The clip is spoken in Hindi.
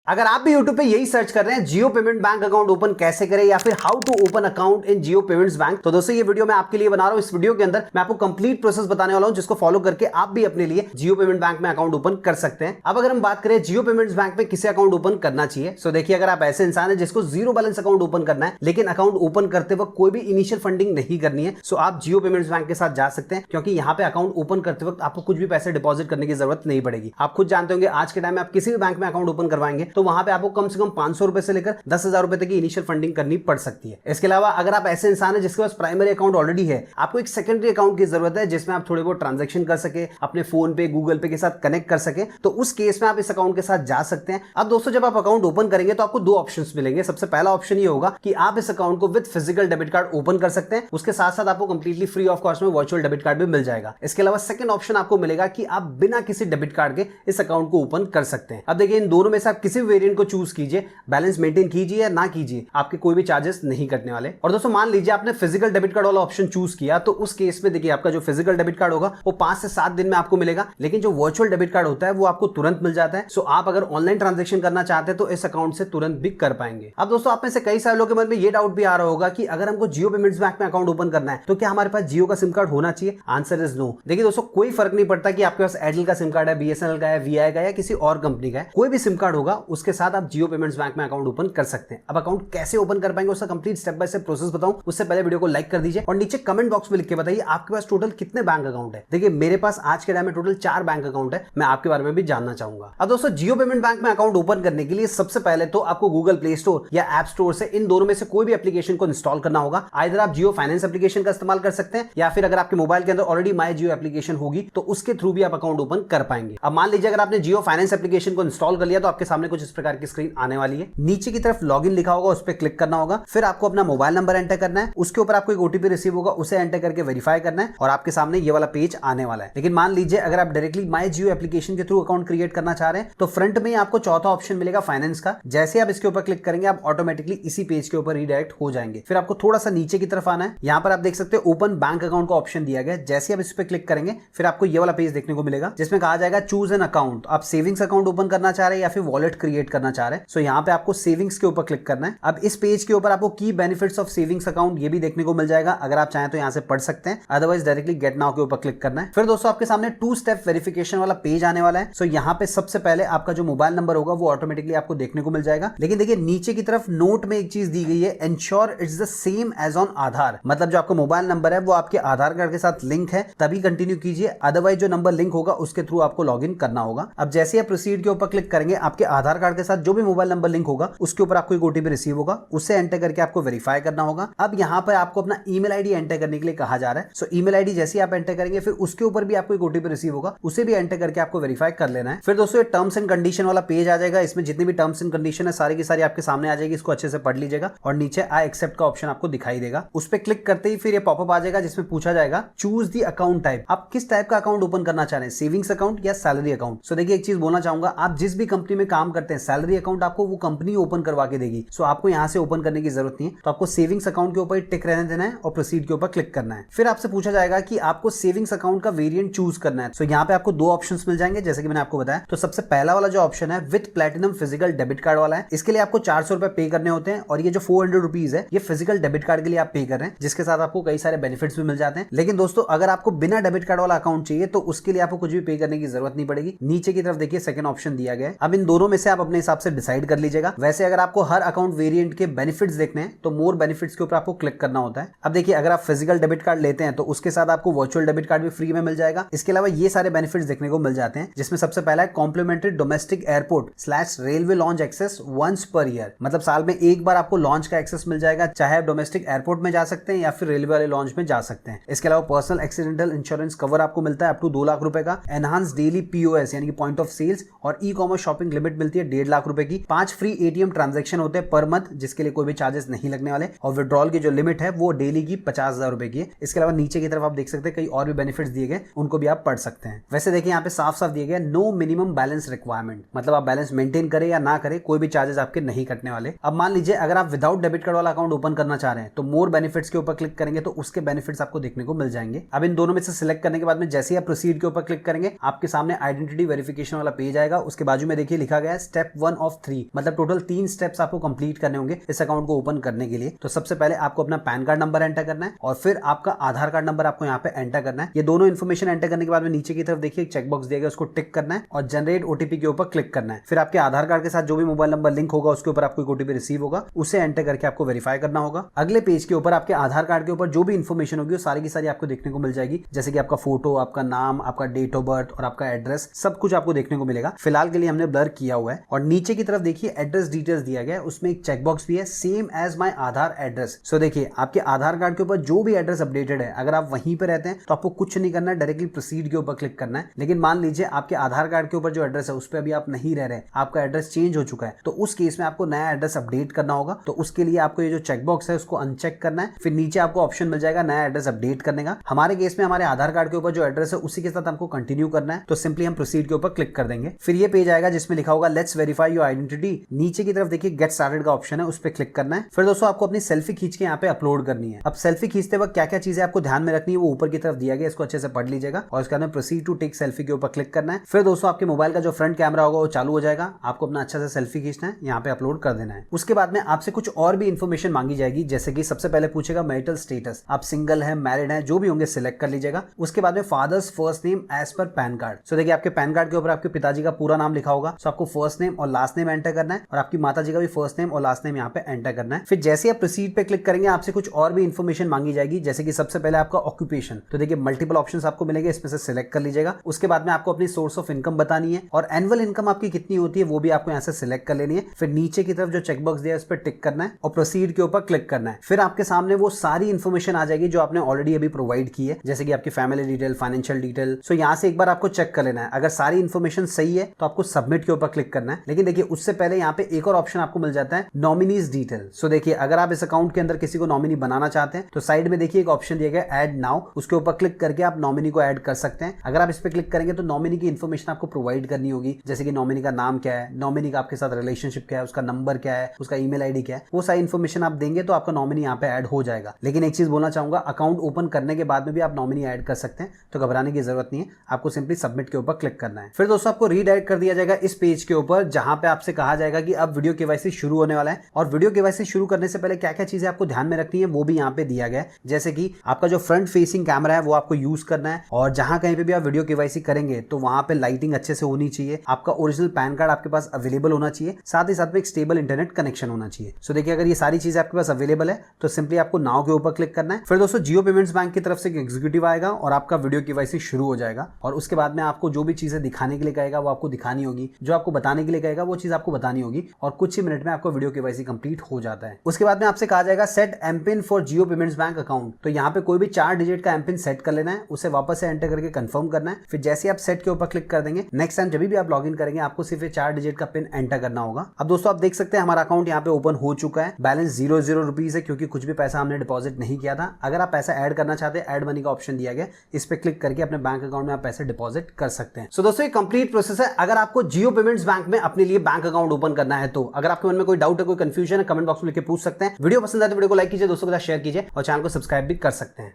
अगर आप भी YouTube पे यही सर्च कर रहे हैं Jio payment bank account open कैसे करें या फिर how to open account in Jio payments bank, तो दोस्तों ये वीडियो मैं आपके लिए बना रहा हूं। इस वीडियो के अंदर मैं आपको कंप्लीट प्रोसेस बताने वाला हूं जिसको फॉलो करके आप भी अपने लिए जियो पेमेंट बैंक में अकाउंट ओपन कर सकते हैं। अब अगर हम बात करें जियो पेमेंट्स बैंक में किसे अकाउंट ओपन करना चाहिए, सो देखिए, अगर आप ऐसे इंसान है जिसको जीरो बैलेंस अकाउंट ओपन करना है लेकिन अकाउंट ओपन करते वक्त कोई भी इनिशियल फंडिंग नहीं करनी है, सो आप जियो पेमेंट्स बैंक के साथ जा सकते हैं, क्योंकि यहाँ पे अकाउंट ओपन करते वक्त आपको कुछ भी पैसे डिपॉजिट करने की जरूरत नहीं पड़ेगी। आप खुद जानते होंगे आज के टाइम में आप किसी भी बैंक में अकाउंट ओपन करवाएंगे तो वहां पे आपको कम से कम 500 रुपए से लेकर 10,000 रुपए तक की इनिशियल फंडिंग करनी पड़ सकती है। इसके अलावा अगर आप ऐसे इंसान है जिसके पास प्राइमरी अकाउंट ऑलरेडी है, आपको एक सेकेंडरी अकाउंट की जरूरत है जिसमें आप थोड़े बहुत ट्रांजेक्शन कर सके, अपने फोन पे गूगल पे के साथ कनेक्ट कर सके, तो उस केस में आप इस अकाउंट के साथ जा सकते हैं। अब दोस्तों जब आप अकाउंट ओपन करेंगे तो आपको दो ऑप्शंस मिलेंगे। सबसे पहला ऑप्शन ये होगा कि आप इस अकाउंट को with physical debit card open कर सकते हैं, उसके साथ साथ आपको कंप्लीटली फ्री ऑफ कॉस्ट में वर्चुअल डेबिट कार्ड भी मिल जाएगा। इसके अलावा सेकंड ऑप्शन आपको मिलेगा कि आप बिना किसी डेबिट कार्ड के इस अकाउंट को ओपन कर सकते हैं। अब देखिए, इन दोनों में से आप किसी भी वेरिएंट को चूज कीजिए, बैलेंस मेंटेन कीजिए या ना कीजिए, आपके कोई भी चार्जेस नहीं कटने वाले। और दोस्तों मान लीजिए आपने फिजिकल डेबिट कार्ड वाला ऑप्शन चूज किया, तो उस केस में देखिए आपका जो फिजिकल डेबिट कार्ड होगा वो 5 से 7 दिन में आपको मिलेगा, लेकिन जो वर्चुअल डेबिट कार्ड होता है वो आपको तुरंत मिल जाता है। सो आप अगर ऑनलाइन ट्रांजेक्शन करना चाहते हैं तो इस अकाउंट से तुरंत भी कर पाएंगे। अब दोस्तों आप में से कई सारे लोगों के मन में ये डाउट भी आ रहा होगा कि अगर हमको जियो पेमेंट्स बैंक में अकाउंट ओपन करना है तो क्या हमारे पास जियो का सिम कार्ड होना चाहिए? Answer is no. देखिए दोस्तों, कोई फर्क नहीं पड़ता कि आपके पास एयरटेल का सिम कार्ड है, बीएसएनएल का है, वीआई का है या किसी और कंपनी का है, कोई भी सिम कार्ड होगा उसके साथ आप जियो पेमेंट्स बैंक में अकाउंट ओपन कर सकते हैं। अब अकाउंट कैसे ओपन कर पाएंगे उसका complete step by step process बताऊं, उससे पहले वीडियो को लाइक कर दीजिए और नीचे कमेंट बॉक्स में लिख के बताइए आपके पास टोटल कितने बैंक अकाउंट है। देखिए मेरे पास आज के टाइम में टोटल 4 बैंक अकाउंट है, मैं आपके बारे में भी जानना चाहूंगा। अब दोस्तों जियो पेमेंट बैंक में अकाउंट ओपन करने के लिए सबसे पहले तो आपको गूगल प्ले स्टोर या ऐप स्टोर से इन दोनों में से कोई भी एप्लीकेशन को इंस्टॉल करना होगा। आइदर आप जियो फाइनेंस एप्लीकेशन का इस्तेमाल कर सकते हैं या फिर अगर आपके मोबाइल के अंदर ऑलरेडी माई जियो एप्लीकेशन होगी तो उसके थ्रू भी आप अकाउंट ओपन कर पाएंगे। अब मान लीजिए अगर आपने जियो फाइनेंस एप्लीकेशन को इंस्टॉल कर लिया तो आपके सामने कुछ इस प्रकार की स्क्रीन आने वाली है। नीचे की तरफ लॉगिन लिखा होगा, उस पर क्लिक करना होगा, फिर आपको अपना मोबाइल नंबर एंटर करना है, उसके ऊपर आपको एक ओटीपी रिसीव होगा, उसे एंटर करके वेरीफाई करना है और आपके सामने ये वाला पेज आने वाला है। लेकिन मान लीजिए अगर आप डायरेक्टली माई जियो एप्लीकेशन के थ्रू अकाउंट क्रिएट करना चाह रहे हैं तो फ्रंट में आपको चौथा ऑप्शन मिलेगा फाइनेंस का। जैसे आप इसके ऊपर क्लिक करेंगे आप ऑटोमेटिकली इसी पेज के ऊपर रीडायरेक्ट हो जाएंगे। फिर आपको थोड़ा सा नीचे की तरफ आना है, यहाँ पर आप देख सकते हो ओपन बैंक अकाउंट का ऑप्शन दिया गया। जैसे आप इस पर क्लिक करेंगे फिर आपको ये वाला पेज देखने को मिलेगा जिसमें कहा जाएगा चूज एन अकाउंट। आप सेविंग्स अकाउंट ओपन करना चाह रहे हैं या फिर वॉलेट क्रिएट करना चाह रहे हैं, सो यहाँ पे आपको सेविंग्स के ऊपर क्लिक करना है। अब इस पेज के ऊपर आपको key benefits of savings account ये भी देखने को मिल जाएगा, अगर आप चाहें तो यहाँ से पढ़ सकते हैं, अदरवाइज डायरेक्टली गेट नाउ के ऊपर क्लिक करना है। फिर दोस्तों आपके सामने 2 स्टेप वेरिफिकेशन वाला पेज आने वाला है। सो यहाँ पे सबसे पहले आपका जो मोबाइल नंबर होगा वो ऑटोमेटिकली आपको देखने को मिल जाएगा। लेकिन देखिए नीचे की तरफ नोट में एक चीज दी गई है, ensure it's the same as on Aadhaar. मतलब जो आपका मोबाइल नंबर है वो आपके आधार कार्ड के साथ लिंक है तभी कंटिन्यू कीजिए, अदरवाइज जो नंबर लिंक होगा उसके थ्रू आपको लॉगिन करना होगा। अब जैसे आप प्रोसीड के ऊपर क्लिक करेंगे आपके आधार कार्ड के साथ जो भी मोबाइल नंबर लिंक होगा उसके ऊपर आपको एक ओटीपी रिसीव होगा, उसे एंटर करके आपको वेरीफाई करना होगा। अब यहाँ पर आपको अपना ईमेल आईडी एंटर करने के लिए कहा जा रहा है। सो ईमेल आईडी जैसे आप एंटर करेंगे फिर उसके ऊपर भी आपको एक ओटीपी रिसीव होगा, उसे भी एंटर करके आपको वेरीफाई कर लेना है। फिर दोस्तों ये टर्म्स एंड कंडीशन वाला पेज आ जाएगा, इसमें जितनी भी टर्म्स एंड कंडीशन है सारी की सारी आपके सामने आ जाएगी, इसको अच्छे से पढ़ लीजिएगा और नीचे आई एक्सेप्ट का ऑप्शन आपको दिखाई देगा। उस पर क्लिक करते ही फिर ये पॉपअप आ जाएगा जिसमें पूछा जाएगा चूज दी अकाउंट टाइप। आप किस टाइप का अकाउंट ओपन करना चाह रहे हैं, सेविंग्स अकाउंट या सैलरी अकाउंट। सो देखिए एक चीज बोलना चाहूंगा, आप जिस भी कंपनी में काम करते हैं सैलरी अकाउंट आपको वो कंपनी ओपन करवा के देगी, सो आपको यहाँ से ओपन करने की जरूरत नहीं है। तो आपको सेविंग्स अकाउंट के ऊपर टिक रहने देना है और प्रोसीड के ऊपर क्लिक करना है। फिर आपसे पूछा जाएगा कि आपको सेविंग्स अकाउंट का वेरिएंट चूज करना है। सो यहाँ पे आपको 2 ऑप्शंस मिल जाएंगे जैसे कि मैंने आपको बताया। तो सबसे पहला वाला जो ऑप्शन है with platinum physical debit card वाला है, इसके लिए आपको 400 रुपए पे करने होते हैं और ये जो 400 रुपीज है ये फिजिकल डेबिट कार्ड के लिए आप पे कर रहे हैं, जिसके साथ आपको कई सारे बेनिफिट्स भी मिल जाते हैं। लेकिन दोस्तों अगर आपको बिना डेबिट कार्ड वाला अकाउंट चाहिए तो उसके लिए आपको कुछ भी पे करने की जरूरत नहीं पड़ेगी। नीचे की तरफ देखिए सेकंड ऑप्शन दिया गया है। अब इन दोनों में से आप अपने हिसाब से डिसाइड कर लीजिएगा। वैसे अगर आपको हर अकाउंट वेरिएंट के बेनिफिट्स देखने हैं तो मोर बेनिफिट्स के ऊपर आपको क्लिक करना होता है। अब देखिए अगर आप फिजिकल डेबिट कार्ड लेते हैं तो उसके साथ आपको वर्चुअल डेबिट कार्ड भी फ्री में मिल जाएगा। इसके अलावा ये सारे बेनिफिट्स देखने को मिल जाते हैं, जिसमें सबसे पहला है complimentary domestic airport / railway lounge access once per year. मतलब साल में एक बार आपको लॉन्च का एक्सेस मिल जाएगा, चाहे आप डोमेस्टिक एयरपोर्ट में जा सकते हैं या फिर रेलवे वाले लॉन्च में जा सकते हैं। इसके अलावा पर्सनल एक्सीडेंटल इंश्योरेंस कवर आपको मिलता है अप टू 2 लाख रुपए का, एनहांस डेली पीओएस यानी कि पॉइंट ऑफ सेल्स और ई कॉमर्स शॉपिंग लिमिट मिलती है 1.5 लाख रुपए की, 5 फ्री एटीएम ट्रांजेक्शन होते हैं पर मंथ जिसके लिए कोई भी चार्जेस नहीं लगने वाले, और विड्रॉल की जो लिमिट है वो डेली की 50,000 रुपए की है। इसके अलावा नीचे की तरफ आप देख सकते हैं कई और भी बेनिफिट्स दिए गए, उनको भी आप पढ़ सकते हैं। वैसे देखिए यहाँ पे साफ साफ दिया गया नो मिनिमम बैलेंस रिक्वायरमेंट, मतलब आप बैलेंस मेंटेन करें या ना करें कोई भी चार्जेस आपके नहीं कटने वाले। अब मान लीजिए अगर आप विदाउट डेबिट कार्ड वाला अकाउंट ओपन करना चाह रहे हैं तो मोर बेनिफिट्स के ऊपर क्लिक करेंगे तो उसके बेनिफिट्स आपको देखने को मिल जाएंगे। अब इन दोनों में से सिलेक्ट करने के बाद में जैसे ही आप प्रोसीड के ऊपर क्लिक करेंगे आपके सामने आइडेंटिटी वेरिफिकेशन वाला पेज आएगा। उसके बाजू में देखिए लिखा गया है स्टेप 1 ऑफ 3, मतलब टोटल 3 स्टेप्स आपको कंप्लीट करने होंगे इस अकाउंट को ओपन करने के लिए। तो सबसे पहले आपको अपना पैन कार्ड नंबर एंटर करना है और फिर आपका आधार कार्ड नंबर आपको यहाँ पे एंटर करना है। ये दोनों इन्फॉर्मेशन एंटर करने के बाद में नीचे की तरफ देखिए एक चेकबॉक्स दिया गया, उसको टिक करना है और जनरेट ओटीपी के ऊपर क्लिक करना है। फिर आपके आधार कार्ड के साथ जो भी मोबाइल नंबर लिंक होगा उसके ऊपर आपको ओटीपी रिसीव होगा, उसे एंटर करके आपको वेरीफाई करना होगा। अगले पेज के ऊपर आपके आधार कार्ड के ऊपर जो भी इन्फॉर्मेशन होगी वो सारी की सारी आपको देखने को मिल जाएगी, जैसे कि आपका फोटो, आपका नाम, आपका डेट ऑफ बर्थ और आपका एड्रेस, सब कुछ आपको देखने को मिलेगा। फिलहाल के लिए हमने ब्लर किया हुआ है। और नीचे की तरफ देखिए एड्रेस डिटेल्स दिया गया है, उसमें एक चेकबॉक्स भी है, same as my Aadhaar address. So देखिए आपके आधार कार्ड के ऊपर जो भी एड्रेस अपडेटेड है, अगर आप वहीं पे रहते हैं तो आपको कुछ नहीं करना है, डायरेक्टली प्रोसीड के ऊपर क्लिक करना है। लेकिन मान लीजिए आपके आधार कार्ड के ऊपर जो एड्रेस है उस पर अभी आप नहीं रह रहे, आपका एड्रेस चेंज हो चुका है, तो उस केस में आपको नया एड्रेस अपडेट करना होगा। तो उसके लिए आपको ये जो चेकबॉक्स है उसको अनचेक करना है। फिर नीचे आपको ऑप्शन मिल जाएगा नया एड्रेस अपडेट करने का। हमारे केस में हमारे आधार कार्ड के ऊपर जो एड्रेस है उसी के साथ हमको कंटिन्यू करना है, तो सिंपली हम प्रोसीड के ऊपर क्लिक कर देंगे। फिर ये पेज आएगा जिसमें लिखा होगा लेट्स वेरीफाई योर आइडेंटिटी। नीचे की तरफ देखिए गेट स्टार्टेड का ऑप्शन है, उस पर क्लिक करना है। फिर दोस्तों आपको अपनी सेल्फी खींच के यहाँ पे अपलोड करनी है। अब सेल्फी खींचते वक्त क्या क्या चीजें आपको ध्यान में रखनी है वो ऊपर की तरफ दिया गया, इसको अच्छे से पढ़ लीजिएगा और इसके बाद प्रोसीड टू टेक सेल्फी के ऊपर क्लिक करना है। फिर दोस्तों आपके मोबाइल का जो फ्रंट कैमरा होगा वो चालू हो जाएगा, आपको अपना अच्छा से सेल्फी खींचना है, यहाँ पे अपलोड कर देना है। उसके बाद में आपसे कुछ और भी इन्फॉर्मेशन मांगी जाएगी, जैसे कि सबसे पहले पूछेगा मैरिटल स्टेटस, आप सिंगल है, मैरिड है, जो भी होंगे सिलेक्ट कर लीजिएगा। उसके बाद में father's first name as per PAN card. So देखिए आपके पैन कार्ड के ऊपर आपके पिताजी का पूरा नाम लिखा होगा, सो आपको फर्स्ट नेम और लास्ट नेम एंटर करना है और आपकी माताजी का भी फर्स्ट नेम और लास्ट नेम यहाँ पे एंटर करना है। फिर जैसे आप प्रोसीड पे क्लिक करेंगे आपसे कुछ और भी इन्फॉर्मेशन मांगी जाएगी, जैसे कि सबसे पहले आपका ऑक्यूपेशन। तो देखिए मल्टीपल ऑप्शंस आपको मिलेंगे, इसमें से सिलेक्ट कर लीजिएगा। उसके बाद में आपको अपनी सोर्स ऑफ इनकम बतानी है और एनुअल इनकम आपकी कितनी होती है वो भी आपको यहाँ से सिलेक्ट कर लेनी है। फिर नीचे की तरफ जो चेकबॉक्स दिया है उस पर टिक करना है और प्रोसीड के ऊपर क्लिक करना है। फिर आपके सामने वो सारी इन्फॉर्मेशन आ जाएगी जो आपने ऑलरेडी अभी प्रोवाइड की है, जैसे कि आपकी फैमिली डिटेल, फाइनेंशियल डिटेल। सो यहाँ से एक बार आपको चेक कर लेना है, अगर सारी इन्फॉर्मेशन सही है तो आपको सबमिट के ऊपर क्लिक करना है। लेकिन देखिए उससे पहले यहाँ पे एक और ऑप्शन आपको मिल जाता है, नॉमिनीज डिटेल। सो देखिए अगर आप इस अकाउंट के अंदर किसी को नॉमिनी बनाना चाहते हैं तो साइड में देखिए एक ऑप्शन दिया गया ऐड नाउ, उसके ऊपर क्लिक करके आप नॉमिनी को ऐड कर सकते हैं। अगर आप इस पर क्लिक करेंगे तो नॉमिनी की इन्फॉर्मेशन आपको प्रोवाइड करनी होगी, जैसे कि नॉमिनी का नाम क्या है, नॉमिनी का आपके साथ रिलेशनशिप क्या है, उसका नंबर क्या है, उसका ईमेल आईडी क्या है, वो सारी इन्फॉर्मेशन आप देंगे तो आपका नॉमिनी यहाँ पे ऐड हो जाएगा। लेकिन एक चीज बोलना चाहूंगा, अकाउंट ओपन करने के बाद में भी आप नॉमिनी ऐड कर सकते हैं, तो घबराने की जरूरत नहीं है, आपको सिंपली सबमिट के ऊपर क्लिक करना है। फिर दोस्तों आपको रीडायरेक्ट कर दिया जाएगा इस पेज के ऊपर, जहां पे आपसे कहा जाएगा कि अब वीडियो केवाईसी शुरू होने वाला है और वीडियो केवाईसी शुरू करने से पहले क्या क्या चीजें आपको ध्यान में रखनी है वो भी यहाँ पे दिया गया है, जैसे कि आपका जो फ्रंट फेसिंग कैमरा है वो आपको यूज करना है और जहां कहीं पे भी आप वीडियो केवाईसी करेंगे तो वहां पे लाइटिंग अच्छे से होनी चाहिए, आपका ओरिजिनल पैन कार्ड आपके पास अवेलेबल होना चाहिए, साथ ही साथ में एक स्टेबल इंटरनेट कनेक्शन होना चाहिए। सो देखिए अगर ये सारी चीजें आपके पास अवेलेबल है तो सिंपली आपको नाउ के ऊपर क्लिक करना है। फिर दोस्तों जियो पेमेंट्स बैंक की तरफ से एक एग्जीक्यूटिव आएगा और आपका वीडियो केवाईसी शुरू हो जाएगा और उसके बाद में आपको जो भी चीजें दिखाने के लिए कहेगा वो आपको दिखानी होगी, जो आपको बताने के लिए कहेगा वो चीज आपको बतानी होगी और कुछ ही मिनट में आपको वीडियो केवाईसी कंप्लीट हो जाता है। उसके बाद में आपसे कहा जाएगा set MPIN for Jio payments bank account. तो यहाँ पे कोई भी 4 डिजिट का एमपिन सेट कर लेना है, उसे वापस से एंटर करके कंफर्म करना है। फिर जैसे आप सेट के ऊपर क्लिक कर देंगे, नेक्स्ट टाइम जब भी आप लॉगिन करेंगे आपको सिर्फ 4 डिजिट का पिन एंटर करना होगा। अब दोस्तों आप देख सकते हैं हमारा अकाउंट यहाँ पे ओपन हो चुका है, बैलेंस 0 रुपीज है क्योंकि कुछ भी पैसा हमने डिपॉजिट नहीं किया था। अगर आप पैसा ऐड करना चाहते हैं, ऐड मनी का ऑप्शन दिया गया, इस पे क्लिक करके अपने बैंक अकाउंट में आप पैसे डिपॉजिट कर सकते हैं। सो दोस्तों ये कंप्लीट प्रोसेस है। अगर आपको जियो पेमेंट्स बैंक में अपने लिए बैंक अकाउंट ओपन करना है तो अगर आपके मन में कोई डाउट है, कोई कंफ्यूजन है, कमेंट बॉक्स में लिख के पूछ सकते हैं। वीडियो पसंद आए तो वीडियो को लाइक कीजिए, दोस्तों के साथ शेयर कीजिए और चैनल को सब्सक्राइब भी कर सकते हैं।